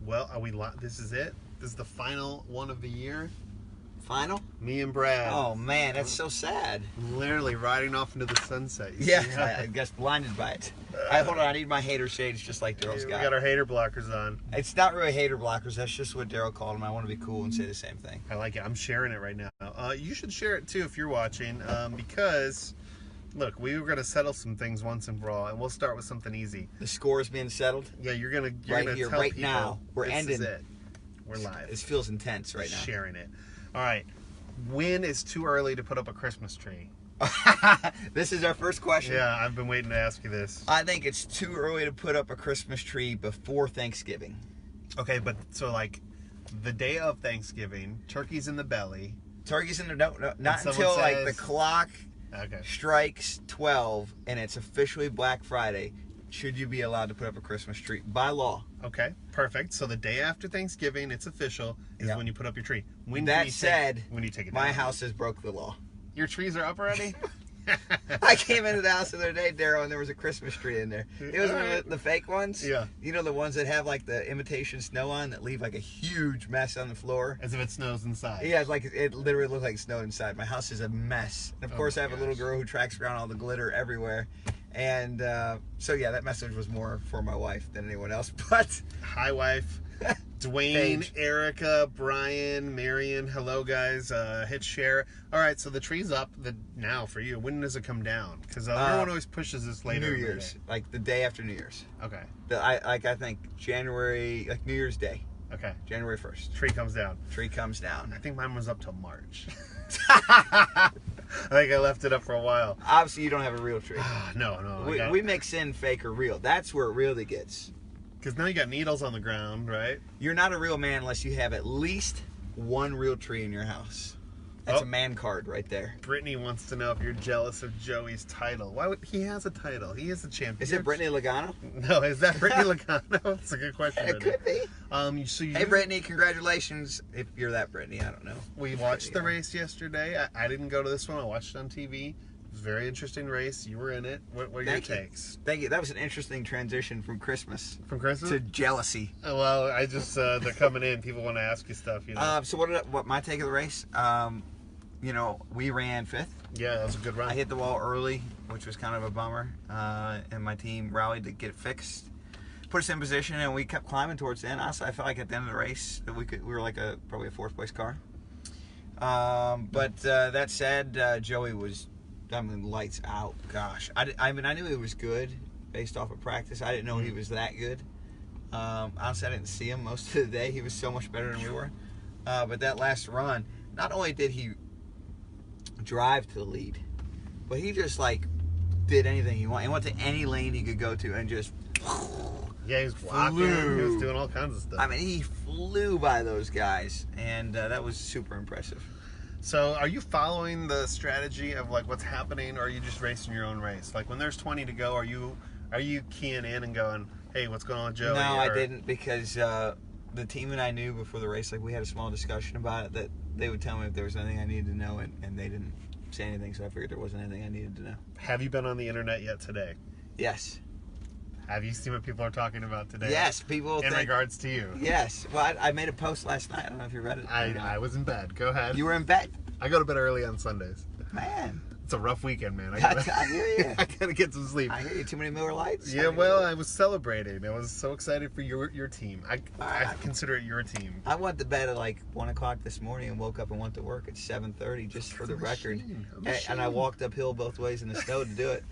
Well, are we? This is it. This is the final one of the year. Final? Me and Brad. Oh man, that's so sad. Literally riding off into the sunset. I guess blinded by it. Hold on, I need my hater shades just like Daryl's got. We got our hater blockers on. It's not really hater blockers. That's just what Daryl called them. I want to be cool and say the same thing. I like it. I'm sharing it right now. You should share it too if you're watching, because look, we were gonna settle some things once and for all, and we'll start with something easy. The score is being settled. Yeah, you're gonna right here, tell right people now. We're this ending. Is it. We're live. It feels intense right now. Sharing it. All right. When is too early to put up a Christmas tree? This is our first question. Yeah, I've been waiting to ask you this. I think it's too early to put up a Christmas tree before Thanksgiving. Okay, but so like the day of Thanksgiving, turkey's in the belly. Turkey's in the not until like the clock strikes 12 and it's officially Black Friday. Should you be allowed to put up a Christmas tree by law? Okay, perfect. So the day after Thanksgiving, it's official, is when you put up your tree. When do you take it my down? house has broke the law. Your trees are up already? I came into the house the other day, Daryl, and there was a Christmas tree in there. It was one of the fake ones. Yeah. You know, the ones that have like the imitation snow on that leave like a huge mess on the floor. As if it snows inside. Yeah, it's like it literally looks like it snowed inside. My house is a mess. And of course, I have a little girl who tracks around all the glitter everywhere. And so, yeah, that message was more for my wife than anyone else. But hi, wife. Dwayne, Paige. Erica, Brian, Marion, hello guys. Hit share. All right, so the tree's up now for you. When does it come down? Because everyone always pushes this later. New Year's, like the day after New Year's. Okay. I think January, like New Year's Day. Okay. January 1st. Tree comes down. Tree comes down. I think mine was up till March. I think I left it up for a while. Obviously, you don't have a real tree. No. We mix in fake or real. That's where it really gets. Because now you got needles on the ground, right? You're not a real man unless you have at least one real tree in your house. That's a man card right there. Brittany wants to know if you're jealous of Joey's title. Why would he has a title? He is a champion. Is it Brittany Logano? No, is that Brittany Logano? That's a good question. It could be. Hey, Brittany, congratulations. If you're that Brittany, I don't know. We watched the race yesterday. I didn't go to this one. I watched it on TV. It was a very interesting race. You were in it. What are your takes? Thank you. That was an interesting transition from Christmas. From Christmas? To jealousy. Well, I just, they're coming in. People want to ask you stuff, you know. So what my take of the race? You know, we ran 5th. Yeah, that was a good run. I hit the wall early, which was kind of a bummer. And my team rallied to get it fixed. Put us in position, and we kept climbing towards the end. Honestly, I felt like at the end of the race that we were like probably a 4th place car. But that said, Joey was, lights out. Gosh, I knew he was good based off of practice. I didn't know he was that good. Honestly, I didn't see him most of the day. He was so much better than we were. But that last run, not only did he drive to the lead, but he just did anything he wanted. He went to any lane he could go to and just he was blocking. He was doing all kinds of stuff. I mean, he flew by those guys, and that was super impressive. So are you following the strategy of what's happening, or are you just racing your own race? Like when there's 20 to go, are you keying in and going, hey, what's going on, Joey? No, I didn't, because the team that I knew before the race, we had a small discussion about it, that they would tell me if there was anything I needed to know, and they didn't say anything, so I figured there wasn't anything I needed to know. Have you been on the internet yet today? Yes. Have you seen what people are talking about today? Yes, people in regards to you. Yes. Well, I made a post last night. I don't know if you read it. I was in bed. Go ahead. You were in bed? I go to bed early on Sundays. Man. It's a rough weekend, man. I hear you. I gotta get some sleep. I hear you. Too many Miller Lights? Yeah, well, I was celebrating. I was so excited for your team. I consider it your team. I went to bed at 1 o'clock this morning and woke up and went to work at 7:30 just for the record. And I walked uphill both ways in the snow to do it.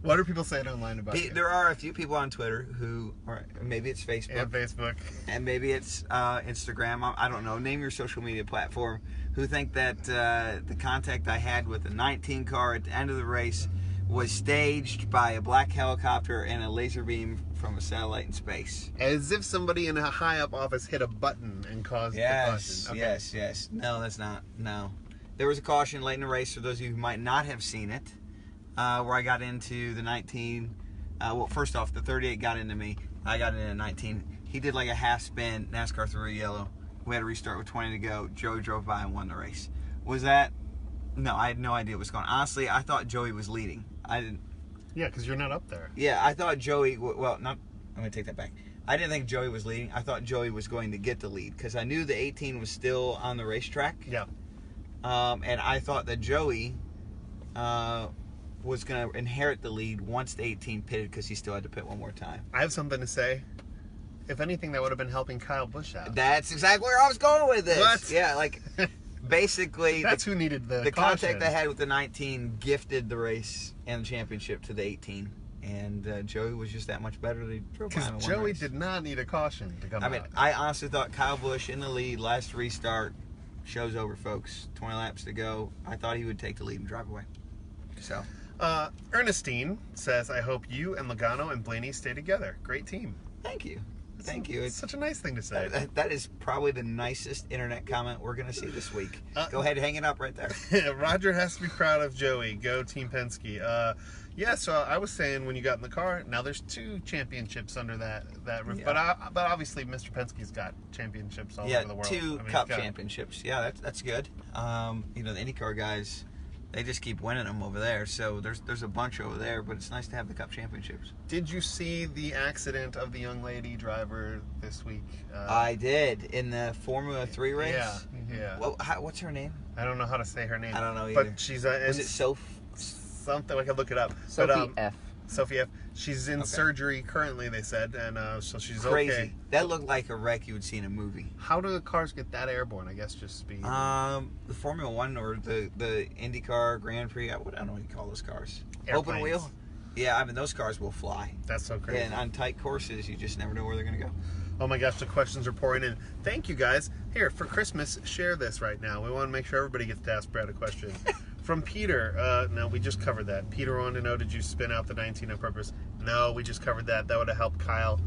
What are people saying online about you? There are a few people on Twitter who, or maybe it's Facebook. And Facebook. And maybe it's Instagram. I don't know. Name your social media platform. Who think that the contact I had with the 19 car at the end of the race was staged by a black helicopter and a laser beam from a satellite in space. As if somebody in a high up office hit a button and caused the button. Okay. Yes. No, that's not. No. There was a caution late in the race, for those of you who might not have seen it, where I got into the 19. Well, first off, the 38 got into me. I got into 19. He did a half spin. NASCAR threw a yellow. We had to restart with 20 to go. Joey drove by and won the race. Was that? No, I had no idea what was going on. Honestly, I thought Joey was leading. I didn't. Yeah, because you're not up there. Yeah, I thought Joey. Well, not. I'm going to take that back. I didn't think Joey was leading. I thought Joey was going to get the lead because I knew the 18 was still on the racetrack. Yeah. And I thought that Joey was going to inherit the lead once the 18 pitted because he still had to pit one more time. I have something to say. If anything, that would have been helping Kyle Busch out. That's exactly where I was going with this. What? Yeah, like basically that's who needed the contact I had with the 19 gifted the race and the championship to the 18. And Joey was just that much better. They drove by him in one Joey race. did not need a caution to come out. I mean, I honestly thought Kyle Busch in the lead, last restart, show's over, folks. 20 laps to go. I thought he would take the lead and drive away. So, Ernestine says, I hope you and Logano and Blaney stay together. Great team. thank you. Thank you. It's such a nice thing to say. That is probably the nicest internet comment we're going to see this week. Go ahead, hang it up right there. Roger has to be proud of Joey. Go Team Penske. Yeah, so I was saying when you got in the car, now there's 2 championships under that roof. Yeah. But obviously Mr. Penske's got championships all Yeah, over the world. 2 Cup championships. Yeah, that's good. You know, the IndyCar guys, they just keep winning them over there. So there's a bunch over there, but it's nice to have the Cup championships. Did you see the accident of the young lady driver this week? I did in the Formula 3 race. Yeah. Well, what's her name? I don't know how to say her name. I don't know either. But she's Was it Soph? something. I can look it up. Sophie F. Sophie F. She's in surgery currently, they said, and so she's Crazy. okay. That looked like a wreck you would see in a movie. How do the cars get that airborne? I guess just speed. The Formula 1 or the IndyCar Grand Prix, I don't know what you call those cars. Airplanes. Open wheel? Yeah, I mean, those cars will fly. That's so crazy. And on tight courses, you just never know where they're going to go. Oh my gosh, the questions are pouring in. Thank you guys. Here, for Christmas, share this right now. We want to make sure everybody gets to ask Brad a question. From Peter, no, we just covered that. Peter wanted to know, did you spin out the 19 on purpose? No, we just covered that. That would have helped Kyle,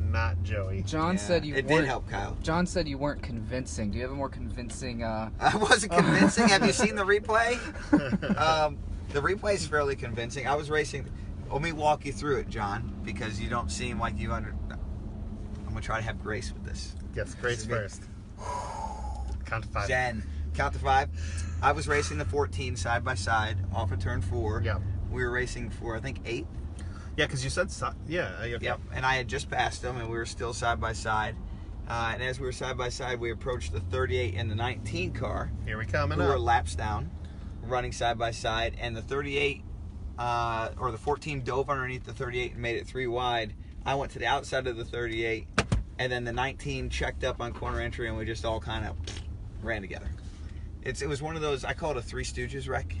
not Joey. John said you it weren't. did help Kyle. John said you weren't convincing. Do you have a more convincing? I wasn't convincing. Have you seen the replay? The replay is fairly convincing. I was racing. Let me walk you through it, John, because you don't seem like you I'm going to try to have grace with this. Yes, grace first. Count to 5. Jen, count to 5. I was racing the 14 side by side off of turn 4. Yeah. We were racing for, I think, 8th. Yeah, because you said, Yep. And I had just passed them, and we were still side by side. And as we were side by side, we approached the 38 and the 19 car. Here we come. We were laps down, running side by side, and the 38 or the 14 dove underneath the 38 and made it 3 wide. I went to the outside of the 38, and then the 19 checked up on corner entry, and we just all kind of ran together. It was one of those, I call it a Three Stooges wreck.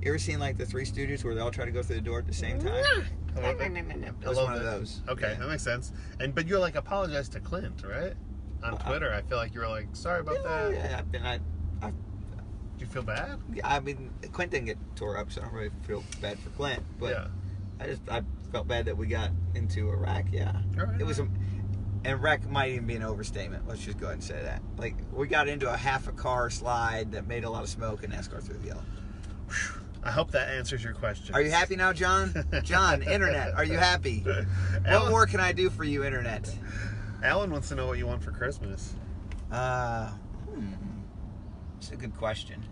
You ever seen like the Three Stooges where they all try to go through the door at the same time? It was one of those. Okay, Yeah. that makes sense. And you like apologized to Clint, right? On Twitter, I feel like you were like, sorry about that. Yeah, Do you feel bad? I mean, Clint didn't get tore up, so I don't really feel bad for Clint. But Yeah. I felt bad that we got into a wreck. Yeah, All right. it was and wreck might even be an overstatement. Let's just go ahead and say that. Like we got into a half a car slide that made a lot of smoke and NASCAR through the yellow. I hope that answers your question. Are you happy now, John? John, internet, are you happy? What more can I do for you, internet? Alan wants to know what you want for Christmas. It's a good question.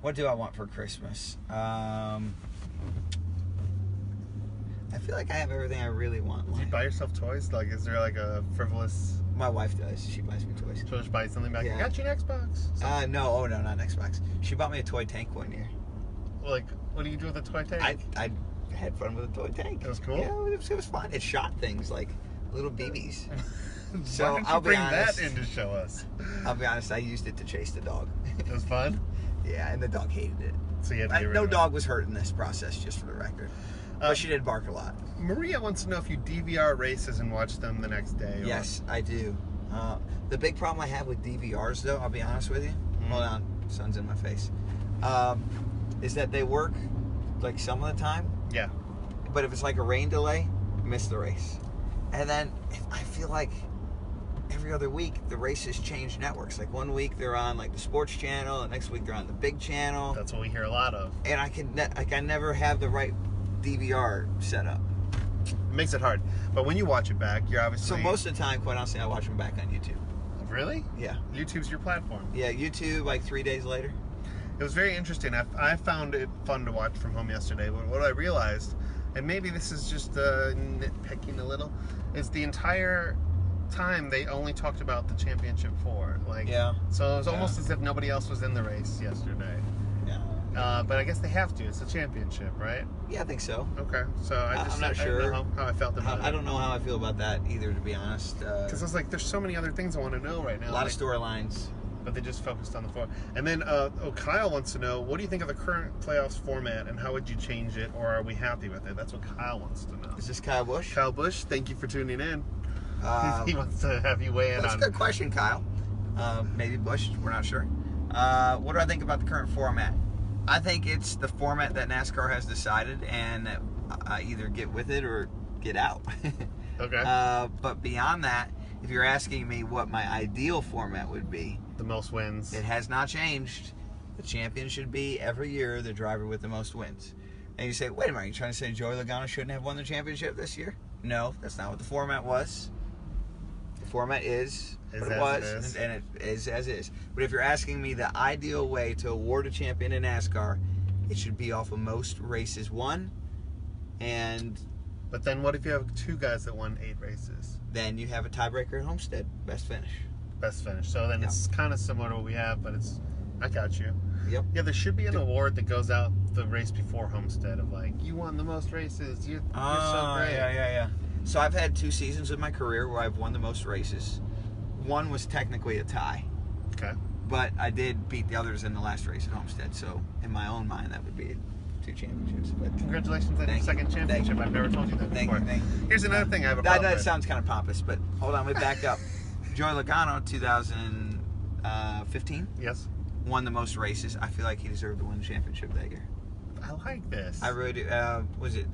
What do I want for Christmas? I feel like I have everything I really want. Do you buy yourself toys? Like, is there like a frivolous... My wife does. She buys me toys. So just buy something back. Yeah. I got you an Xbox. No, not an Xbox. She bought me a toy tank one year. Like, what do you do with a toy tank? I had fun with a toy tank. It was cool? Yeah, it was fun. It shot things like little BBs. So Why don't you I'll be bring honest. that in to show us? I'll be honest. I used it to chase the dog. It was fun? Yeah, and the dog hated it. So you had to get rid No of it. dog was hurt in this process, just for the record. But she did bark a lot. Maria wants to know if you DVR races and watch them the next day. Yes, I do. The big problem I have with DVRs, though, I'll be honest with you. Hold on, sun's in my face. Is that they work like some of the time, Yeah. but if it's like a rain delay, miss the race. And then I feel like every other week the races change networks. Like one week they're on like the sports channel, the next week they're on the big channel, That's what we hear a lot of. and I never have the right DVR set up. It makes it hard. But when you watch it back, you're So obviously... most of the time, quite honestly, I watch them back on YouTube. Really? Yeah. YouTube's your platform. Yeah, YouTube like 3 days later. It was very interesting. I found it fun to watch from home yesterday. But what I realized, and maybe this is just nitpicking a little, is the entire time they only talked about the championship 4. So it was almost as if nobody else was in the race yesterday. But I guess they have to. It's a championship, right? Yeah, I think so. Okay. So I'm not sure I don't know how I felt about it. I don't know how I feel about that either, to be honest. Because I was like, there's so many other things I want to know right now. A lot of storylines. But they just focused on the 4. And then Kyle wants to know, what do you think of the current playoffs format, and how would you change it, or are we happy with it? That's what Kyle wants to know. Is this Kyle Busch? Kyle Busch, thank you for tuning in. He wants to have you weigh in That's on... a good question, Kyle. Maybe Busch, we're not sure. What do I think about the current format? I think it's the format that NASCAR has decided, and I either get with it or get out. Okay. But beyond that, if you're asking me what my ideal format would be, the most wins. it has not changed. The champion should be every year the driver with the most wins. And you say, wait a minute, are you trying to say Joey Logano shouldn't have won the championship this year? No, that's not what the format was. The format is what it was, and it is as is. But if you're asking me the ideal way to award a champion in NASCAR, it should be off of most races won. And But then what if you have 2 guys that won 8 races? then you have a tiebreaker at Homestead, best finish. Best finish. So then it's kind of similar to what we have, but it's... I got you. Yep. Yeah, there should be an award that goes out the race before Homestead of like, you won the most races. You're so great. Yeah. So I've had 2 seasons of my career where I've won the most races. One was technically a tie. Okay. But I did beat the others in the last race at Homestead. So in my own mind, that would be 2 championships. But Congratulations on your second championship. I've never told you that before. Thank you. Here's another thing I have a problem That with. sounds kind of pompous, but hold on, we back up. Joey Logano, 2015, Yes. won the most races. I feel like he deserved to win the championship that year. I like this. I really do. Was it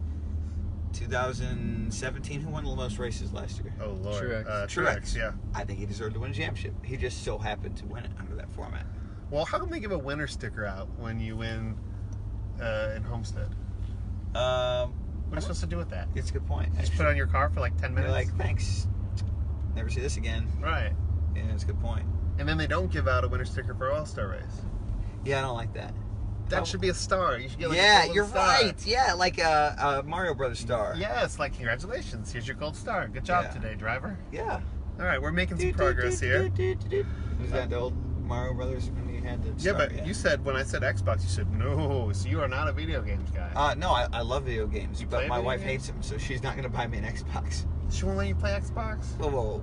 2017? Who won the most races last year? Oh, Lord. Truex. Truex, yeah. I think he deserved to win a championship. He just so happened to win it under that format. Well, how come they give a winner sticker out when you win in Homestead? What are you supposed to do with that? It's a good point. Just put it on your car for like 10 minutes? You're like, thanks. Never see this again. Right. Yeah, it's a good point. And then they don't give out a winner sticker for All-Star Race. Yeah, I don't like that. That should be a star. You should get like a Yeah, golden you're star. right. Yeah, like a Mario Brothers star. Yes, like congratulations. Here's your gold star. Good job Yeah. today, driver. Yeah. All right, we're making some progress here. Was that the old Mario Brothers when you had the Yeah, star? but you said, when I said Xbox, you said no. So you are not a video games guy. No, I love video games, You but play my video wife games? hates them, so she's not going to buy me an Xbox. She won't let you play Xbox? Whoa.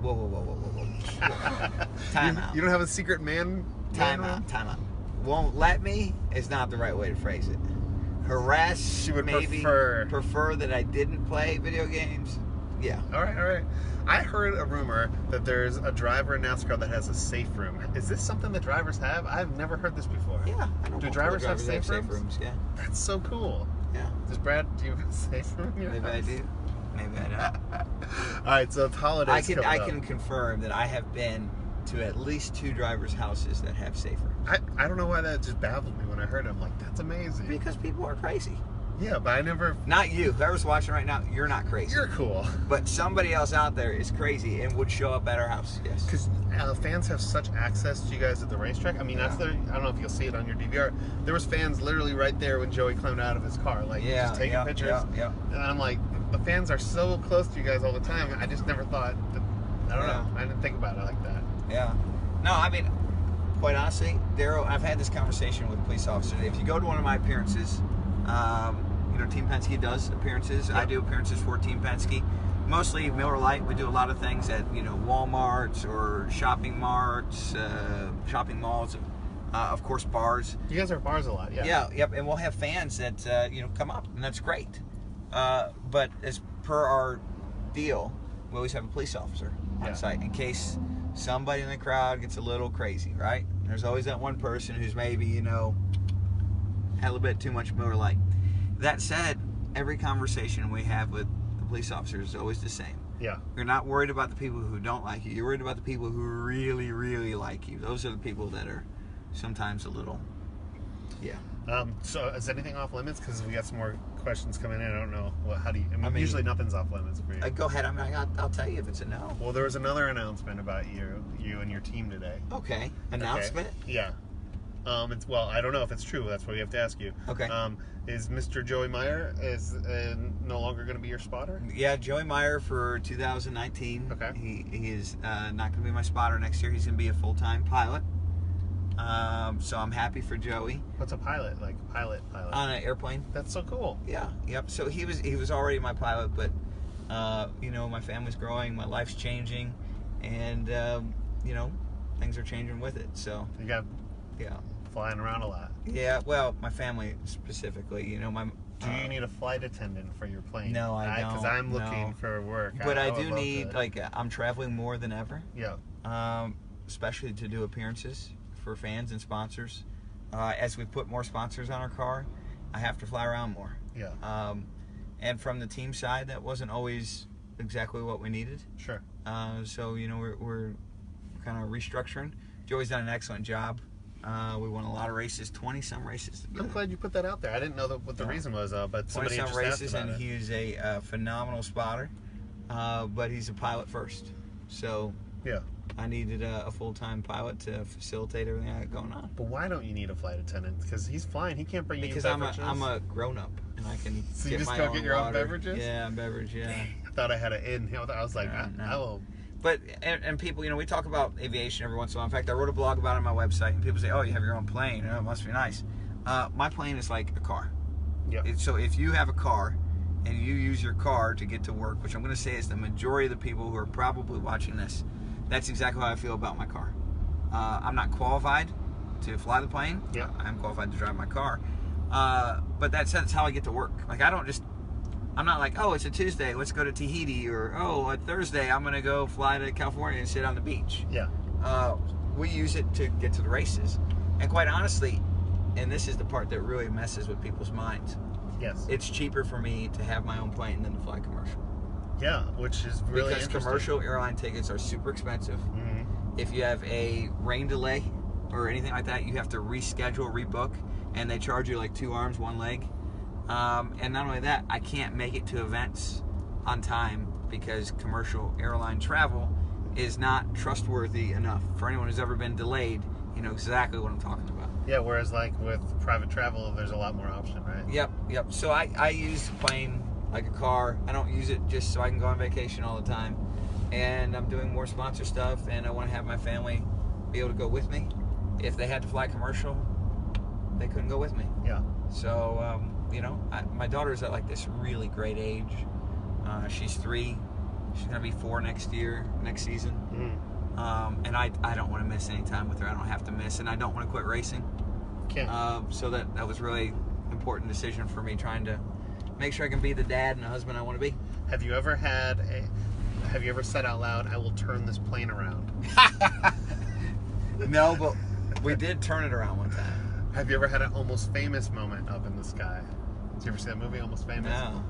Time out. You don't have a secret man? Time out. Won't let me is not the right way to phrase it. Harass, She would maybe prefer that I didn't play video games. Yeah. All right. I heard a rumor that there's a driver in NASCAR that has a safe room. Is this something that drivers have? I've never heard this before. Yeah. I know Do multiple drivers have safe rooms? Yeah. That's so cool. Yeah. Does Brad, do you have a safe room in your Maybe I house? do. Maybe I don't. All right, so it's holidays coming I up. can confirm that I have been to at least 2 drivers' houses that have safe rooms. I don't know why that just baffled me when I heard it. I'm like, that's amazing. Because people are crazy. Yeah, but I never... Not you. Whoever's watching right now, you're not crazy. You're cool. But somebody else out there is crazy and would show up at our house. Yes. Because fans have such access to you guys at the racetrack. I mean, that's the... I don't know if you'll see it on your DVR. There was fans literally right there when Joey climbed out of his car. Like, just taking pictures. Yeah. And I'm like, the fans are so close to you guys all the time. I just never thought that... I don't know. I didn't think about it like that. Yeah. No, I mean, quite honestly, Daryl, I've had this conversation with a police officer. If you go to one of my appearances, Team Penske does appearances. Yep. I do appearances for Team Penske. Mostly Miller Lite. We do a lot of things at, Walmarts or shopping marts, shopping malls, of course, bars. You guys are at bars a lot, yeah. Yeah, yep. And we'll have fans that, come up, and that's great. But as per our deal, we always have a police officer on site in case somebody in the crowd gets a little crazy, right? There's always that one person who's maybe, had a little bit too much Miller Lite. That said, every conversation we have with the police officers is always the same. Yeah. You're not worried about the people who don't like you. You're worried about the people who really, really like you. Those are the people that are sometimes a little, So is anything off limits? Because we got some more questions coming in. I don't know. Well, how do you... I mean, I mean, usually nothing's off limits for you. Go ahead. I'll tell you if it's a no. Well, there was another announcement about you and your team today. Okay. Announcement? Okay. Yeah. Well, I don't know if it's true. That's what we have to ask you. Okay. Is Mr. Joey Meyer no longer going to be your spotter? Yeah, Joey Meyer for 2019. Okay. He is not going to be my spotter next year. He's going to be a full-time pilot. So I'm happy for Joey. What's a pilot? Like a pilot? On an airplane. That's so cool. Yeah. Yep. So he was already my pilot, but my family's growing, my life's changing, and things are changing with it. So You got yeah. flying around a lot. Yeah. Well, my family specifically. Do you need a flight attendant for your plane? No, I don't. Because I'm looking for work. But I would do love need to. I'm traveling more than ever. Yeah. Especially to do appearances for fans and sponsors. As we put more sponsors on our car, I have to fly around more. Yeah. And from the team side, that wasn't always exactly what we needed. Sure. So we're kind of restructuring. Joey's done an excellent job. We won a lot of races, 20-some races. I'm glad you put that out there. I didn't know what the reason was, but somebody 20-some just races, asked about and it. he's a phenomenal spotter. But he's a pilot first. So Yeah. I needed a full-time pilot to facilitate everything I got going on. But why don't you need a flight attendant? Because he's flying. He can't bring Because you I'm beverages. a grown-up, and I can So you get just my go own get your own water. beverages? Yeah, beverage, yeah. I thought I had an in. I was like, No. I will. But, and people, we talk about aviation every once in a while. In fact, I wrote a blog about it on my website, and people say, oh, you have your own plane. Oh, it must be nice. My plane is like a car. Yeah. So if you have a car, and you use your car to get to work, which I'm going to say is the majority of the people who are probably watching this, that's exactly how I feel about my car. I'm not qualified to fly the plane. Yeah. I'm qualified to drive my car. But that said, it's how I get to work. Like, I'm not like, oh, it's a Tuesday, let's go to Tahiti, or, oh, a Thursday, I'm going to go fly to California and sit on the beach. Yeah. We use it to get to the races. And quite honestly, and this is the part that really messes with people's minds, Yes. it's cheaper for me to have my own plane than to fly commercial. Yeah, which is really Because interesting. commercial airline tickets are super expensive. Mhm. If you have a rain delay or anything like that, you have to reschedule, rebook, and they charge you like 2 arms, 1 leg. And not only that, I can't make it to events on time because commercial airline travel is not trustworthy enough. For anyone who's ever been delayed, you know exactly what I'm talking about. Yeah, whereas like with private travel, there's a lot more option, right? Yep. So I use the plane like a car. I don't use it just so I can go on vacation all the time. And I'm doing more sponsor stuff, and I want to have my family be able to go with me. If they had to fly commercial, they couldn't go with me. Yeah. So, my daughter's at like this really great age. She's 3. She's going to be 4 next season. Mhm. And I don't want to miss any time with her. I don't have to miss, and I don't want to quit racing. Can't. So that was really important decision for me, trying to make sure I can be the dad and the husband I want to be. Have you ever said out loud, "I will turn this plane around"? No, but we did turn it around one time. Have you ever had an Almost Famous moment up in the sky? Did you ever see that movie, Almost Famous? No.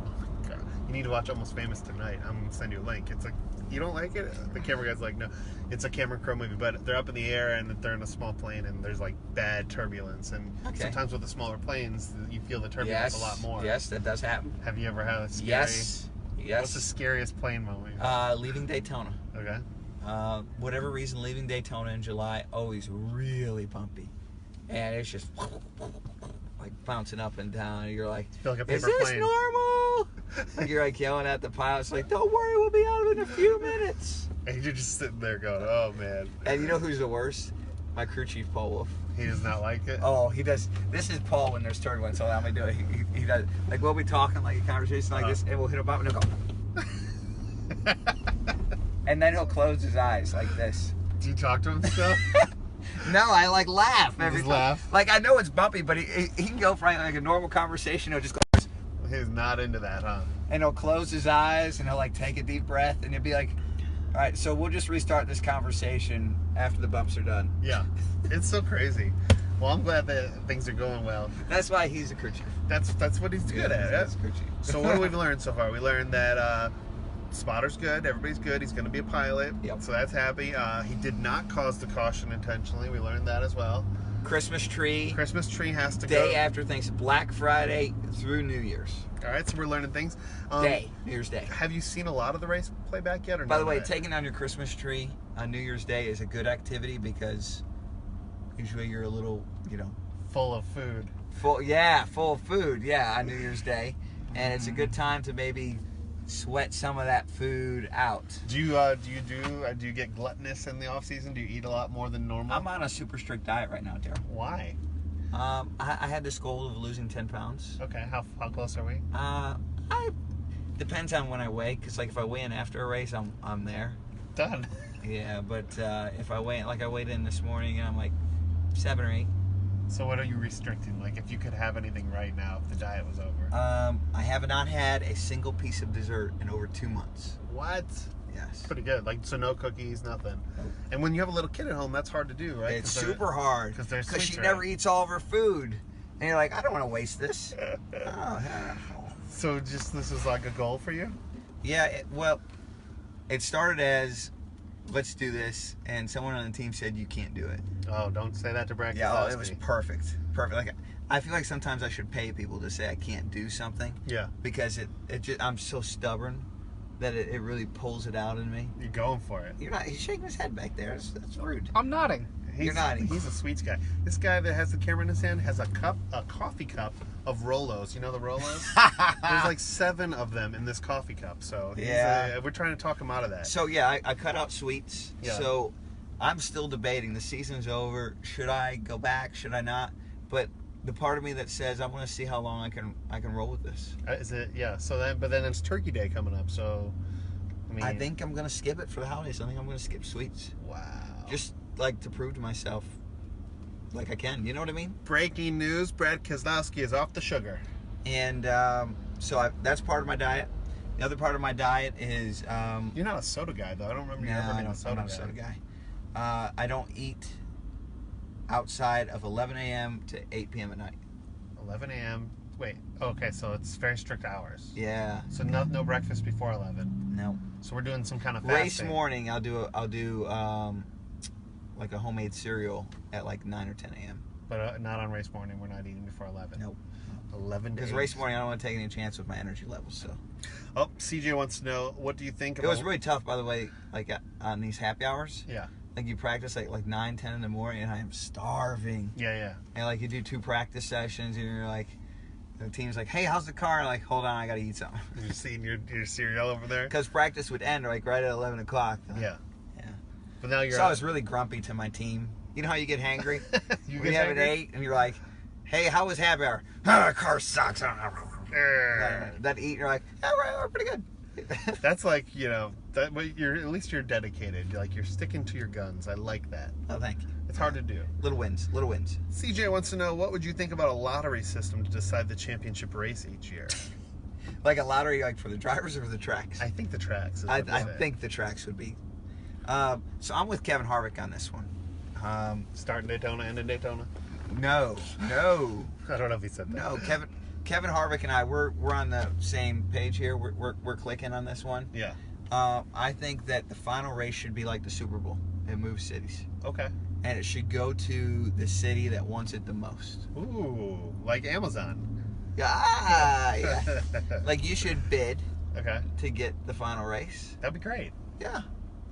God. You need to watch Almost Famous tonight. I'm gonna send you a link. It's like, you don't like it? The camera guy's like, no. It's a Cameron Crowe movie, but they're up in the air and they're in a small plane and there's like bad turbulence. And sometimes with the smaller planes, you feel the turbulence a lot more. Yes, that does happen. Have you ever had a scary? Yes. What's the scariest plane moment? Leaving Daytona. Okay. Whatever reason, leaving Daytona in July, always really bumpy. And it's just like bouncing up and down. And you're like, Feel like a is paper this plane. normal? Like you're like yelling at the pilots, like, don't worry, we'll be out in a few minutes. And you're just sitting there going, oh man. And you know who's the worst? My crew chief, Paul Wolf. He does not like it? Oh, he does. This is Paul when there's turbulence, so allow me to do it. He does. Like, we'll be talking like a conversation like this, and we'll hit a bump and he'll go. And then he'll close his eyes like this. Do you talk to him still? No, I like laugh every just time. laugh? Like, I know it's bumpy, but he can go for like a normal conversation. He'll just go, He's not into that, huh? and he'll close his eyes and he'll like take a deep breath, and he'll be like, all right, so we'll just restart this conversation after the bumps are done. Yeah. It's so crazy. Well, I'm glad that things are going well. That's why he's a crew chief. That's what he's good at. He's a crew chief. So what have we learned so far? We learned that spotter's good, everybody's good, he's going to be a pilot, Yep. so that's happy. He did not cause the caution intentionally, we learned that as well. Christmas tree. Christmas tree has to Day go. after things, Black Friday through New Year's. Alright, so we're learning things. New Year's Day. Have you seen a lot of the race playback yet? Or By the none way, of it? taking down your Christmas tree on New Year's Day is a good activity because Usually you're a little, Full of food. full of food, on New Year's Day. And it's a good time to maybe sweat some of that food out. Do you get gluttonous in the off season? Do you eat a lot more than normal? I'm on a super strict diet right now, Daryl. Why? I had this goal of losing 10 pounds. Okay, how close are we? Depends on when I weigh, because like if I weigh in after a race, I'm there. Done. Yeah, but if I weigh, like I weighed in this morning and I'm like 7 or 8. So what are you restricting? Like if you could have anything right now, if the diet was over? I have not had a single piece of dessert in over 2 months. What? Yes. Pretty good. Like, so no cookies, nothing. And when you have a little kid at home, that's hard to do, right? It's super hard because she never eats all of her food, and you're like, I don't want to waste this. So just this is like a goal for you? Yeah. Well, it started as let's do this, and someone on the team said you can't do it. Oh, don't say that to Brad. Yeah, it was perfect. Like I feel like sometimes I should pay people to say I can't do something. Yeah. Because I'm so stubborn that it really pulls it out in me. You're going for it. You're not. He's shaking his head back there. That's rude. I'm nodding. You're nodding. He's a sweet guy. This guy that has the camera in his hand has a coffee cup of Rolos. You know the Rolos? There's like 7 of them in this coffee cup. So we're trying to talk him out of that. So yeah, I cut out sweets. Yeah. So I'm still debating. The season's over. Should I go back? Should I not? But the part of me that says I want to see how long I can roll with this. Is it? Yeah. So then it's Turkey Day coming up. So I think I'm gonna skip it for the holidays. I think I'm gonna skip sweets. Wow. Just like to prove to myself like I can. You know what I mean? Breaking news: Brad Keselowski is off the sugar. And so that's part of my diet. The other part of my diet is You're not a soda guy, though. I don't remember you ever being a soda guy. I'm not a soda guy. I don't eat outside of 11 a.m. to 8 p.m. at night. 11 a.m. Wait. Okay, so it's very strict hours. Yeah. So no breakfast before 11. No. So we're doing some kind of fasting. Race morning, I'll do like a homemade cereal at like 9 or 10 a.m. But not on race morning. We're not eating before 11. Nope. 11 because race morning I don't want to take any chance with my energy levels. So. Oh, CJ wants to know, what do you think It was really tough, by the way, like on these happy hours. Yeah. Like you practice like 9, 10 in the morning, and I am starving. Yeah. And like you do 2 practice sessions, and you're like, the team's like, hey, how's the car? And like, hold on, I gotta eat something. You're seeing your cereal over there? Because practice would end like right at 11 o'clock. Yeah. Yeah. But now So I was really grumpy to my team. You know how you get hangry? You when you have an 8, and you're like, hey, how was happy hour? The car sucks. That eat, you're like, yeah, we're pretty good. That's like, but at least you're dedicated. You're sticking to your guns. I like that. Oh, thank you. It's hard to do. Little wins. CJ wants to know, what would you think about a lottery system to decide the championship race each year? Like a lottery, like for the drivers or for the tracks? I think the tracks. I think the tracks would be. So I'm with Kevin Harvick on this one. Starting Daytona, ending Daytona? No. I don't know if he said that. No, Kevin Harvick and I, we're on the same page here. We're clicking on this one. Yeah. I think that the final race should be like the Super Bowl. It moves cities. Okay. And it should go to the city that wants it the most. Ooh, like Amazon. Yeah. Like you should bid to get the final race. That'd be great. Yeah.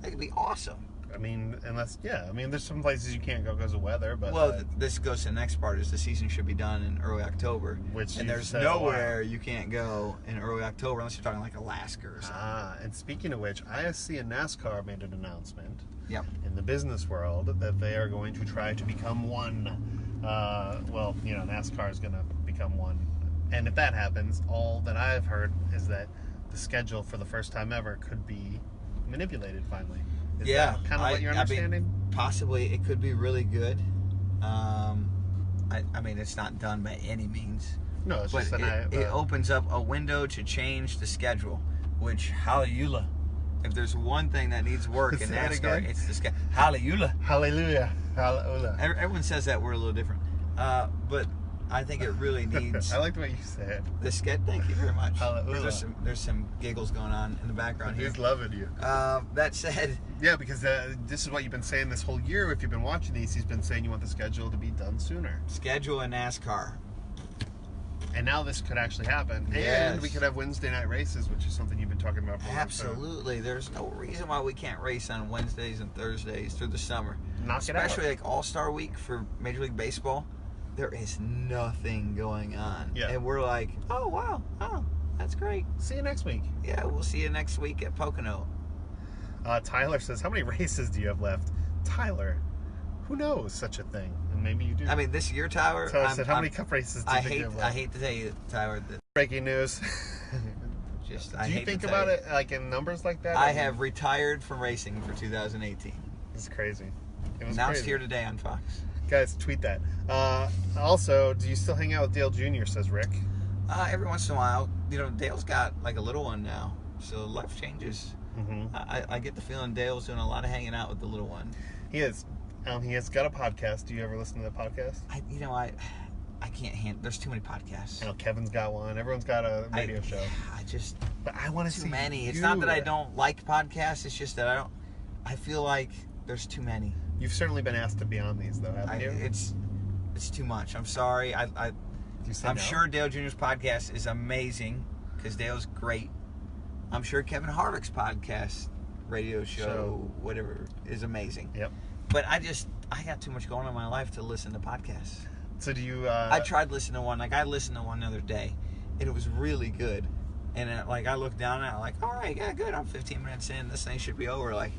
That could be awesome. I mean, there's some places you can't go because of weather, but... Well, this goes to the next part, is the season should be done in early October. And there's nowhere you can't go in early October unless you're talking like Alaska or something. And speaking of which, ISC and NASCAR made an announcement in the business world that they are going to try to become one. NASCAR is going to become one. And if that happens, all that I've heard is that the schedule for the first time ever could be manipulated finally. Is that kind of what you're understanding? Possibly. It could be really good. I mean, it's not done by any means. No, it's just it opens up a window to change the schedule, which, hallelujah. If there's one thing that needs work in NASCAR, it's the schedule. Hallelujah. Hallelujah. Hallelujah. Everyone says that word a little different. But I think it really needs... I liked what you said. The sketch. Thank you very much. Hallelujah. There's some giggles going on in the background here. He's loving you. That said... Yeah, because this is what you've been saying this whole year. If you've been watching these, he's been saying you want the schedule to be done sooner. Schedule in NASCAR. And now this could actually happen. Yes. And we could have Wednesday night races, which is something you've been talking about for a long time. Absolutely. There's no reason why we can't race on Wednesdays and Thursdays through the summer. knock it out. Especially like All-Star Week for Major League Baseball, there is nothing going on. Yeah. And we're like, oh, wow. Oh, that's great. See you next week. Yeah, we'll see you next week at Pocono. Tyler says, how many races do you have left? Tyler, who knows such a thing? And maybe you do. I mean, this year, Tyler. Tyler said, how many cup races do you think you have left? I hate to tell you, Tyler. That Breaking news. I do you hate think to tell about you. it like in numbers like that? I have retired from racing for 2018. It's crazy. It was Announced crazy. here today on Fox. Guys, tweet that. Also, do you still hang out with Dale Jr., says Rick? Every once in a while. You know, Dale's got like a little one now, so life changes. Mm-hmm. I get the feeling Dale's doing a lot of hanging out with the little one. He is. He has got a podcast. Do you ever listen to the podcast? I can't handle. There's too many podcasts. I know Kevin's got one. Everyone's got a radio show. But I want to see too many. You. It's not that I don't like podcasts. It's just that I feel like there's too many. You've certainly been asked to be on these, though, haven't you? It's too much. I'm sorry. I'm sure Dale Jr.'s podcast is amazing because Dale's great. I'm sure Kevin Harvick's podcast, radio show, whatever, is amazing. Yep. But I got too much going on in my life to listen to podcasts. So do you... I tried listening to one. Like, I listened to one the other day, and it was really good. And, I looked down at it, like, all right, yeah, good. I'm 15 minutes in. This thing should be over. Like,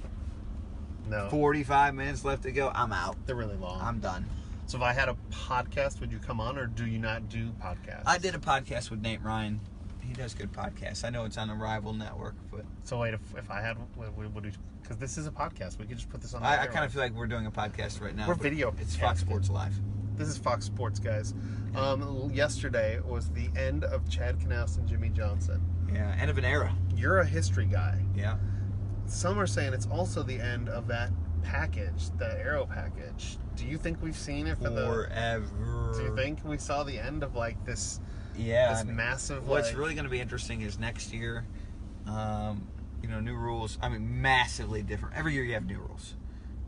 No. 45 minutes left to go. I'm out. They're really long. I'm done. So if I had a podcast, would you come on, or do you not do podcasts? I did a podcast with Nate Ryan. He does good podcasts. I know it's on a rival network, but... So wait, if I had... Would because this is a podcast. We could just put this on the I kind of feel like we're doing a podcast right now. We're video. It's Fox Sports Live. This is Fox Sports, guys. Yesterday was the end of Chad Knaus and Jimmy Johnson. Yeah, end of an era. You're a history guy. Yeah. Some are saying it's also the end of that package, the Aero package. Do you think we've seen it forever? Do you think we saw the end of like this? Yeah. This massive. What's really going to be interesting is next year. New rules. I mean, massively different. Every year you have new rules.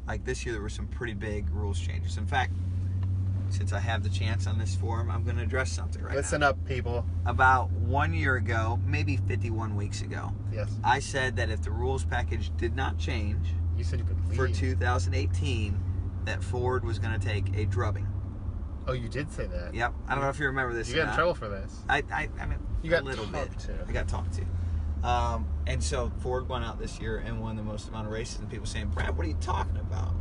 Like this year, there were some pretty big rules changes. In fact, since I have the chance on this forum, I'm going to address something right now. Listen up, people. About 1 year ago, maybe 51 weeks ago, yes, I said that if the rules package did not change, you said you could leave. For 2018, that Ford was going to take a drubbing. Oh, you did say that. Yep. I don't know if you remember this. You got in trouble for this. I mean, you got a little bit. To. I got talked to. And so Ford went out this year and won the most amount of races, and people saying, Brad, what are you talking about?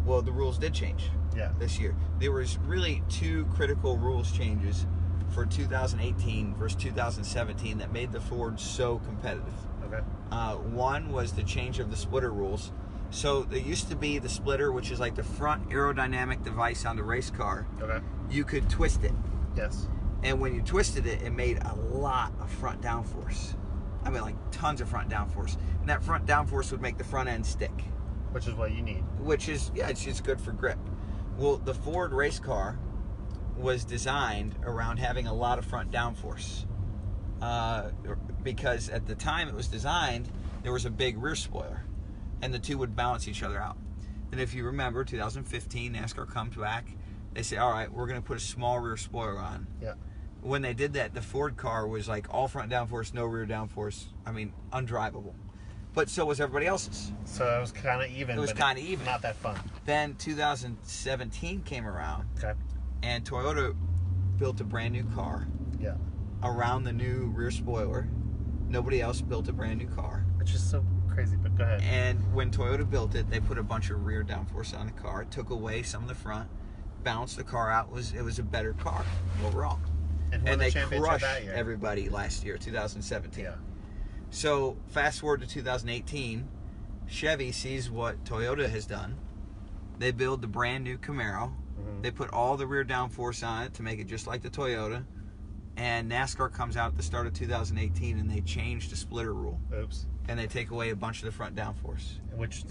Well, the rules did change. Yeah. This year. There was really two critical rules changes for 2018 versus 2017 that made the Ford so competitive. Okay. One was the change of the splitter rules. So there used to be the splitter, which is like the front aerodynamic device on the race car. Okay. You could twist it. Yes. And when you twisted it, it made a lot of front downforce. I mean, like tons of front downforce. And that front downforce would make the front end stick. Which is what you need. Which is, yeah, it's just good for grip. Well, the Ford race car was designed around having a lot of front downforce. Because at the time it was designed, there was a big rear spoiler. And the two would balance each other out. And if you remember, 2015, NASCAR comes back. They say, all right, we're going to put a small rear spoiler on. Yeah. When they did that, the Ford car was like all front downforce, no rear downforce. I mean, undrivable. But so was everybody else's. So it was kind of even. It was kind of even. Not that fun. Then 2017 came around. Okay. And Toyota built a brand new car. Yeah. Around the new rear spoiler. Nobody else built a brand new car. Which is so crazy, but go ahead. And when Toyota built it, they put a bunch of rear downforce on the car, took away some of the front, balanced the car out. It was a better car overall. And they crushed everybody last year, 2017. Yeah. So fast forward to 2018, Chevy sees what Toyota has done. They build the brand new Camaro. Mm-hmm. They put all the rear downforce on it to make it just like the Toyota. And NASCAR comes out at the start of 2018 and they change the splitter rule. Oops. And they take away a bunch of the front downforce.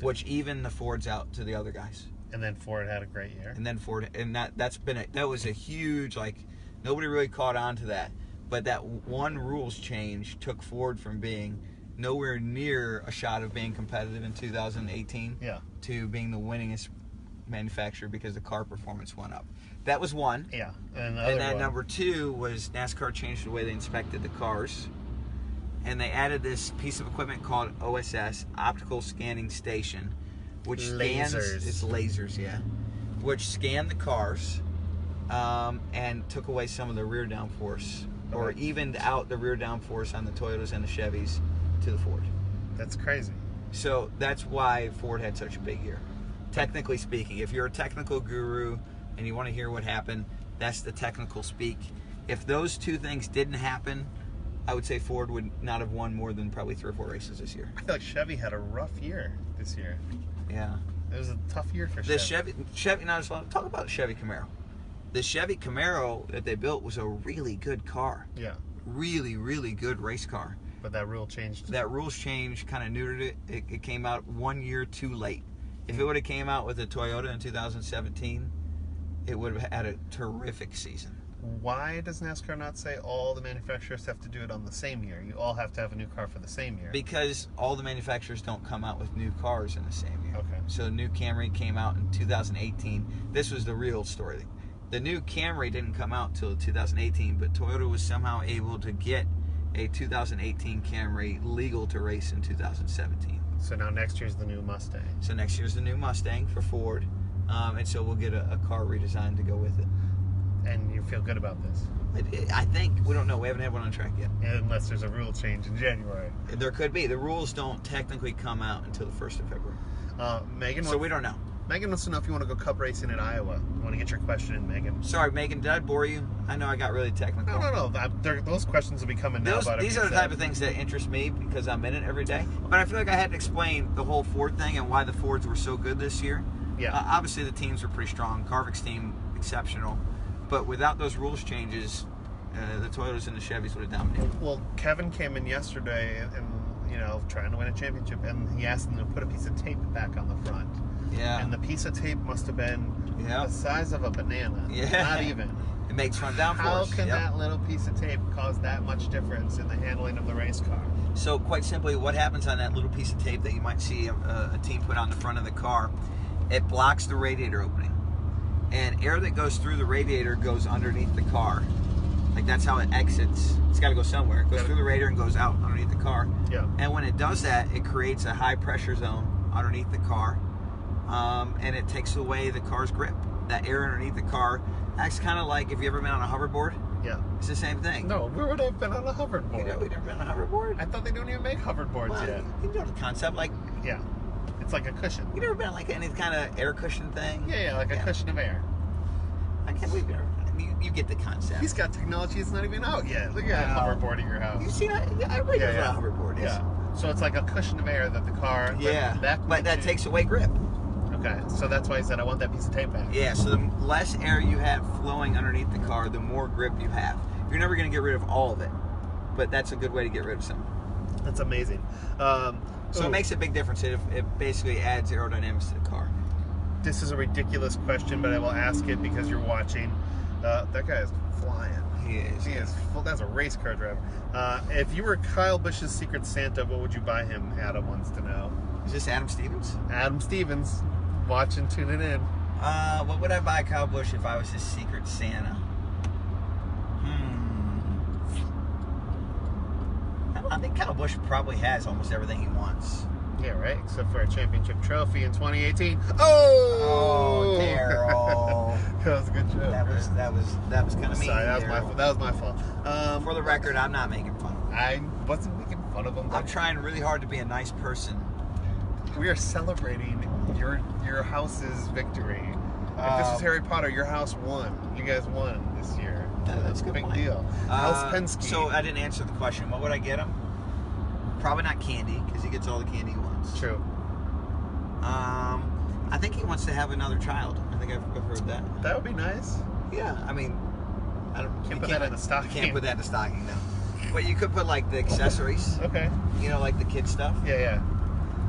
Which even the Fords out to the other guys. And then Ford had a great year. And then Ford, and that was a huge, like, nobody really caught on to that. But that one rules change took Ford from being nowhere near a shot of being competitive in 2018 to being the winningest manufacturer because the car performance went up. That was one. Yeah. And then number two was NASCAR changed the way they inspected the cars. And they added this piece of equipment called OSS, Optical Scanning Station, which scans Lasers. it's lasers, yeah, which scan the cars and took away some of the rear downforce, or evened out the rear downforce on the Toyotas and the Chevys to the Ford. That's crazy. So that's why Ford had such a big year. Technically speaking, if you're a technical guru and you want to hear what happened, that's the technical speak. If those two things didn't happen, I would say Ford would not have won more than probably 3 or 4 races this year. I feel like Chevy had a rough year this year. Yeah. It was a tough year for Chevy. Chevy, not as well. Talk about the Chevy Camaro. The Chevy Camaro that they built was a really good car. Yeah. Really, really good race car. But that rule changed. That rules change kind of neutered it. It came out 1 year too late. If it would have came out with a Toyota in 2017, it would have had a terrific season. Why does NASCAR not say all the manufacturers have to do it on the same year? You all have to have a new car for the same year. Because all the manufacturers don't come out with new cars in the same year. Okay. So the new Camry came out in 2018. This was the real story. The new Camry didn't come out till 2018, but Toyota was somehow able to get a 2018 Camry legal to race in 2017. So now next year's the new Mustang. So next year's the new Mustang for Ford, and so we'll get a car redesigned to go with it. And you feel good about this? I think. We don't know. We haven't had one on track yet. Unless there's a rule change in January. There could be. The rules don't technically come out until the 1st of February. Megan. So we don't know. Megan wants to know if you want to go Cup racing in Iowa. You want to get your question in, Megan? Sorry, Megan. Did I bore you? I know I got really technical. No. Those questions will be coming now. These are the type of things that interest me because I'm in it every day. But I feel like I had to explain the whole Ford thing and why the Fords were so good this year. Yeah. Obviously, the teams were pretty strong. Carvick's team, exceptional. But without those rules changes, the Toyotas and the Chevys would have dominated. Well, Kevin came in yesterday and trying to win a championship, and he asked them to put a piece of tape back on the front. Yeah. And the piece of tape must have been the size of a banana. Yeah. Not even. It makes front downforce. How can that little piece of tape cause that much difference in the handling of the race car? So quite simply, what happens on that little piece of tape that you might see a team put on the front of the car, it blocks the radiator opening. And air that goes through the radiator goes underneath the car. Like that's how it exits. It's got to go somewhere. It goes through the radiator and goes out underneath the car. Yeah. And when it does that, it creates a high pressure zone underneath the car. And it takes away the car's grip. That air underneath the car acts kind of like, if you ever been on a hoverboard? Yeah. It's the same thing. No, where would I have been on a hoverboard? You know, we've never been on a hoverboard? I thought they don't even make hoverboards Well, yet. you know the concept, like, Yeah. It's like a cushion. you never been on like any kind of air cushion thing? Yeah, like a cushion of air. I can't believe you get the concept. He's got technology that's not even out yet. Look at that Wow. hoverboard at your house. You see that? Everybody knows Yeah. what a hoverboard is. Yeah. So it's like a cushion of air that the car. Yeah, That but that takes away grip. Okay, so that's why he said I want that piece of tape back. Yeah, so the less air you have flowing underneath the car, the more grip you have. You're never going to get rid of all of it, but that's a good way to get rid of some. That's amazing. So it makes a big difference. It basically adds aerodynamics to the car. This is a ridiculous question, but I will ask it because you're watching. That guy is flying. He is. He is. That's a race car driver. If you were Kyle Busch's Secret Santa, what would you buy him? Adam wants to know. Is this Adam Stevens? Adam Stevens, watching, tuning in. What would I buy Kyle Busch if I was his Secret Santa? I think Kyle Busch probably has almost everything he wants. Yeah, right. Except for a championship trophy in 2018. Oh, Daryl. That was a good joke. That was kind of mean. Sorry, that was my fault. For the record, I'm not making fun of him. I wasn't making fun of him. I'm trying really hard to be a nice person. We are celebrating your house's victory. If this was Harry Potter, your house won. You guys won this year. That's a good big point. deal. House Penske. So I didn't answer the question. What would I get him? Probably not candy, because he gets all the candy he wants. True. I think he wants to have another child. I think I've heard that. That would be nice. Yeah, I mean, Can't put that in the stocking. You can't put that in the stocking, no. But you could put like the accessories. Okay. You know, like the kid stuff. Yeah.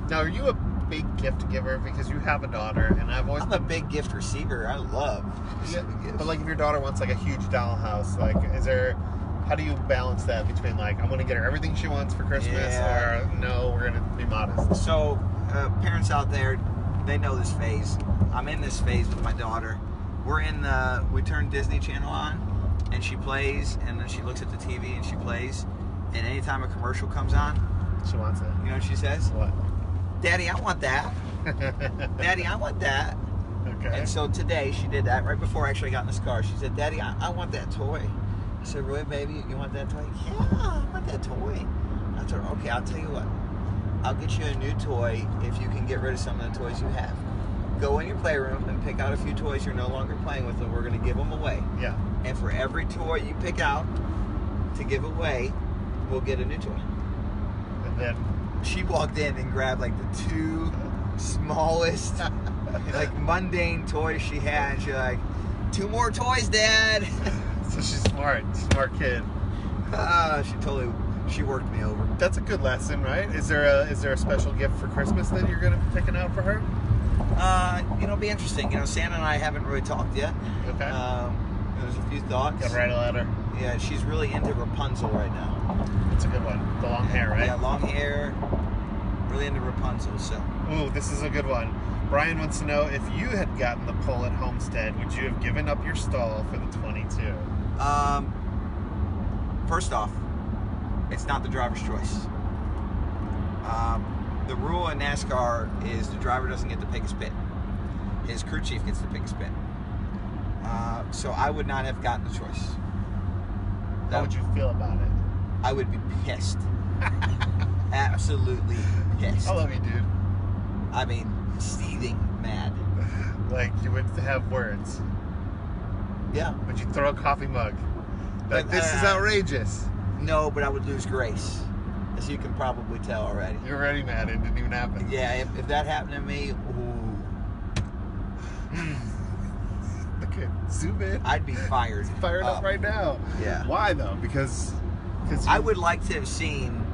Now, are you a big gift giver because you have a daughter, and I've always I'm a big gift receiver. I love receiving gifts. But like, if your daughter wants like a huge dollhouse, like, how do you balance that between like, I'm gonna get her everything she wants for Christmas, Yeah. or no, we're gonna be modest? So, parents out there, they know this phase. I'm in this phase with my daughter. We turn Disney Channel on, and she plays, and then she looks at the TV and she plays, and anytime a commercial comes on, She wants it. you know what she says? What? Daddy, I want that. Daddy, I want that. Okay. And so today she did that right before I actually got in this car. She said, Daddy, I want that toy. I said, really, baby? You want that toy? Yeah, I want that toy. I told her, okay, I'll tell you what. I'll get you a new toy if you can get rid of some of the toys you have. Go in your playroom and pick out a few toys you're no longer playing with, and we're going to give them away. Yeah. And for every toy you pick out to give away, we'll get a new toy. And then She walked in and grabbed like the two smallest, like mundane toys she had. And she's like, 2 more toys, Dad. so she's smart kid. She worked me over. That's a good lesson, right? Is there a special gift for Christmas that you're gonna be picking out for her? It'll be interesting. Santa and I haven't really talked yet. Okay. There's a few thoughts. Gotta write a letter. Yeah, she's really into Rapunzel right now. That's a good one. The long hair, right? Yeah, long hair. Really into Rapunzel. So. Ooh, this is a good one. Brian wants to know, if you had gotten the pole at Homestead, would you have given up your stall for the 22? First off, it's not the driver's choice. The rule in NASCAR is the driver doesn't get to pick his pit. His crew chief gets to pick his pit. So I would not have gotten the choice. How would you feel about it? I would be pissed. Absolutely pissed. I love you, dude. I mean, seething mad. Like, you would have words. Yeah. Would you throw a coffee mug? Like, this is outrageous. No, but I would lose grace. As you can probably tell already. You're already mad. It didn't even happen. Yeah, if that happened to me, ooh. Okay, zoom in. I'd be fired. Fired up right now. Yeah. Why, though? Because I would like to have seen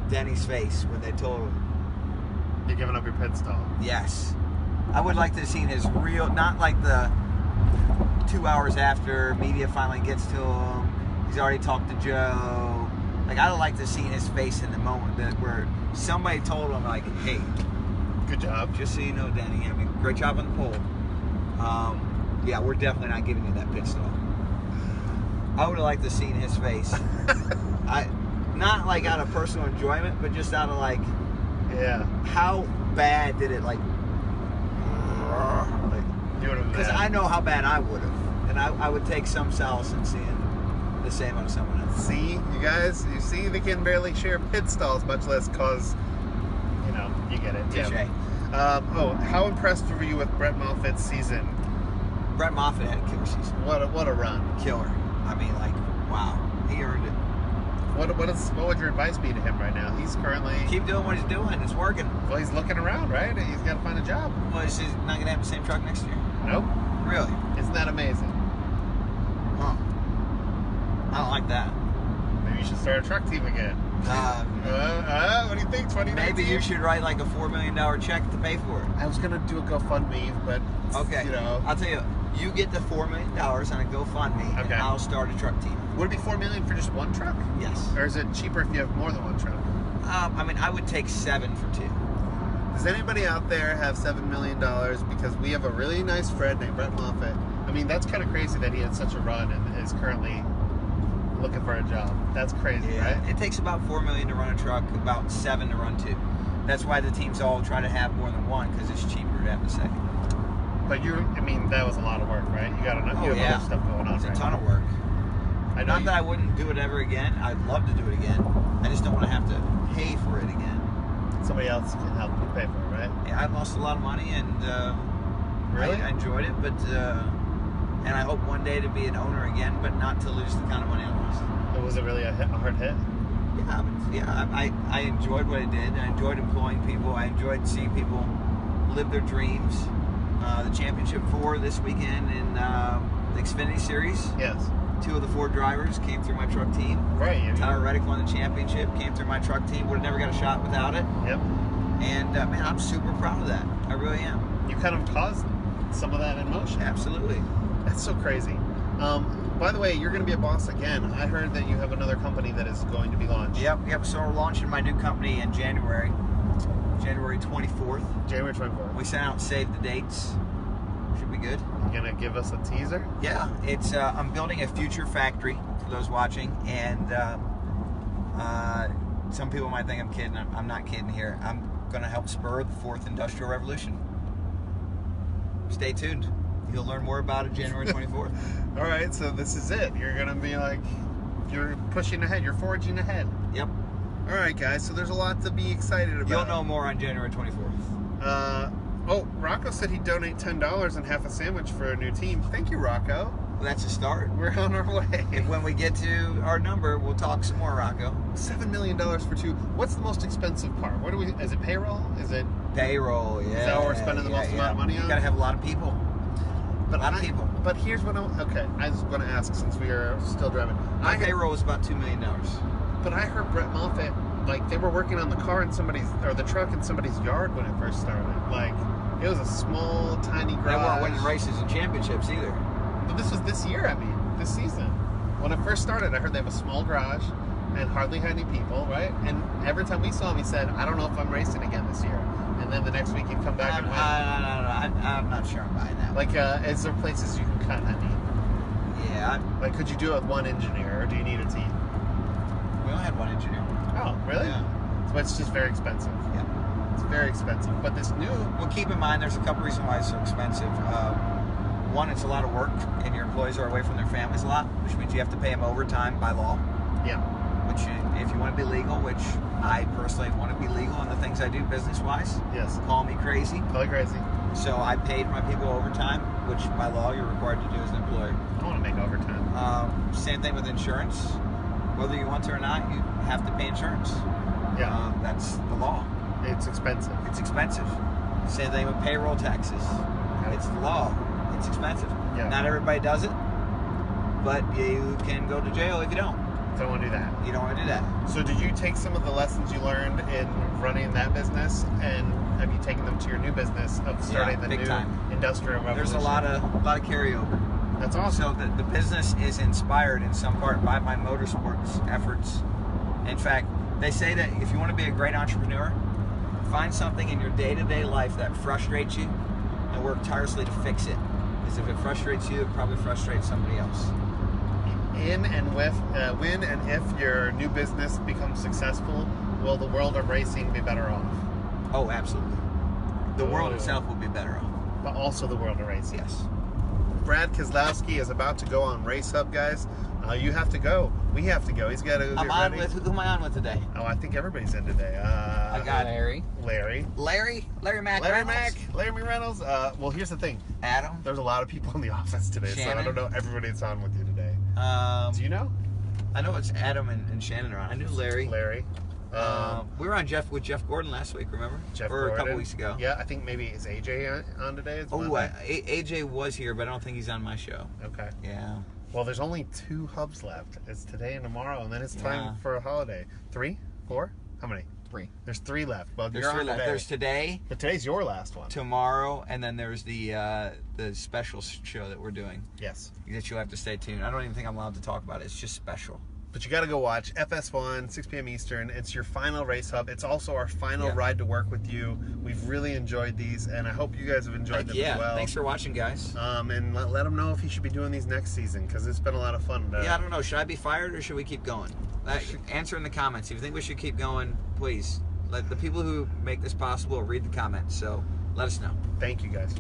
Denny's face when they told him. You're giving up your pit stall. Yes. I would like to have seen his real, not like the 2 hours after media finally gets to him. He's already talked to Joe. Like, I'd like to see his face in the moment where somebody told him, like, hey, good job. Just so you know, Danny, I mean, great job on the pole. Yeah, we're definitely not giving you that pit stall. I would have liked to have seen his face. Not like out of personal enjoyment, but just out of like, yeah, how bad did it like? You would have. Because I know how bad I would have, and I would take some solace in seeing the same on someone else. See, you guys, you see, they can barely share pit stalls, much less cause, you get it. Touche. Yeah. How impressed were you with Brett Moffitt's season? Brett Moffitt had a killer season. What a run. Killer. I mean, like, wow, he earned it. What would your advice be to him right now? He's currently keep doing what he's doing. It's working. Well, he's looking around, right? He's got to find a job. Well, he's not gonna have the same truck next year. Nope. Really? Isn't that amazing? Huh. I don't like that. Maybe you should start a truck team again. What do you think? 2019? Maybe you should write like a $4 million check to pay for it. I was gonna do a GoFundMe, but okay. I'll tell you. You get the $4 million on a GoFundMe, and I'll start a truck team. Would it be $4 million for just one truck? Yes. Or is it cheaper if you have more than one truck? I mean, I would take 7 for 2. Does anybody out there have $7 million? Because we have a really nice friend named Brett Moffitt. I mean, that's kind of crazy that he had such a run and is currently looking for a job. That's crazy, right? It takes about $4 million to run a truck, about 7 to run 2. That's why the teams all try to have more than one, because it's cheaper to have the second. But that was a lot of work, right? You got other stuff going on. It's a ton of work. Not that you... I wouldn't do it ever again. I'd love to do it again. I just don't want to have to pay for it again. Somebody else can help you pay for it, right? Yeah, I lost a lot of money, and really? I enjoyed it, but and I hope one day to be an owner again, but not to lose the kind of money I lost. Was it really a hard hit? Yeah, I enjoyed what I did. I enjoyed employing people. I enjoyed seeing people live their dreams. The championship 4 this weekend in the Xfinity Series. Yes. 2 of the 4 drivers came through my truck team. Right. Tyler Reddick won the championship, came through my truck team. Would have never got a shot without it. Yep. And man, I'm super proud of that. I really am. You kind of caused some of that in motion. Absolutely. That's so crazy. By the way, you're going to be a boss again. I heard that you have another company that is going to be launched. Yep. So we're launching my new company in January 24th. January 24th. We sent out save the dates. Should be good. You going to give us a teaser? Yeah. It's I'm building a future factory for those watching, and some people might think I'm kidding. I'm not kidding here. going to help spur the fourth industrial revolution. Stay tuned. You'll learn more about it January 24th. All right, so this is it. You're going to be like, you're pushing ahead. You're forging ahead. Yep. All right, guys, so there's a lot to be excited about. You'll know more on January 24th. Rocco said he'd donate $10 and half a sandwich for a new team. Thank you, Rocco. Well, that's a start. We're on our way. And when we get to our number, we'll talk some more, Rocco. $7 million for two. What's the most expensive part? What do we? Is it payroll? Is it payroll? Yeah. Is that what we're spending the most amount of money on? You got to have a lot of people. But a lot of people. But here's what I was going to ask since we are still driving. My payroll was about $2 million. But I heard Brett Moffitt, like, they were working on the car in the truck in somebody's yard when it first started. Like, it was a small, tiny garage. They weren't winning races and championships either. But this was this year, this season. When it first started, I heard they have a small garage and hardly had any people, right? And every time we saw him, he said, I don't know if I'm racing again this year. And then the next week he'd come back and win. I'm not sure I'm buying that. Like, is there places you can cut, Yeah. Like, could you do it with one engineer, or do you need a team? We only had one engineer. Oh, really? Yeah. So it's just very expensive. Yeah. It's very expensive. But this new... Well, keep in mind, there's a couple reasons why it's so expensive. One, it's a lot of work, and your employees are away from their families a lot, which means you have to pay them overtime by law. Yeah. Which, if you want to be legal, which I personally want to be legal in the things I do business-wise. Yes. Call me crazy. Call you crazy. So I paid my people overtime, which by law you're required to do as an employer. I want to make overtime. Same thing with insurance. Whether you want to or not, you have to pay insurance. Yeah. That's the law. It's expensive. It's expensive. Same thing with payroll taxes. It's the law. It's expensive. Yeah. Not everybody does it, but you can go to jail if you don't. Don't want to do that. You don't want to do that. So did you take some of the lessons you learned in running that business, and have you taken them to your new business of starting the new time. Industrial revolution? There's a lot of carryover. That's awesome. So the business is inspired in some part by my motorsports efforts. In fact, they say that if you want to be a great entrepreneur, find something in your day-to-day life that frustrates you and work tirelessly to fix it. Because if it frustrates you, it probably frustrates somebody else. When and if your new business becomes successful, will the world of racing be better off? Oh, absolutely. The world itself will be better off. But also the world of racing. Yes. Brad Keselowski is about to go on Race Hub, guys. You have to go. We have to go. He's got to go. Who am I on with today? Oh, I think everybody's in today. I got Larry. Larry Mack Reynolds. Well, here's the thing. Adam. There's a lot of people in the office today, Shannon. so I don't know everybody that's on with you today. Do you know? I know it's Adam and Shannon are on. I knew Larry. We were on with Jeff Gordon last week, remember? Gordon. A couple weeks ago. Yeah, I think maybe is AJ on today? AJ was here, but I don't think he's on my show. Okay. Yeah. Well, there's only 2 hubs left. It's today and tomorrow, and then it's time for a holiday. 3? 4? How many? 3. There's 3 left. Well, There's you're 3 on left. today. There's today. But today's your last one. Tomorrow, and then there's the special show that we're doing. Yes. That you'll have to stay tuned. I don't even think I'm allowed to talk about it. It's just special. But you got to go watch FS1, 6 p.m. Eastern. It's your final race hub. It's also our final ride to work with you. We've really enjoyed these, and I hope you guys have enjoyed them as well. Thanks for watching, guys. And let them know if you should be doing these next season, because it's been a lot of fun. I don't know. Should I be fired or should we keep going? Answer in the comments. If you think we should keep going, please. Let the people who make this possible read the comments. So let us know. Thank you, guys.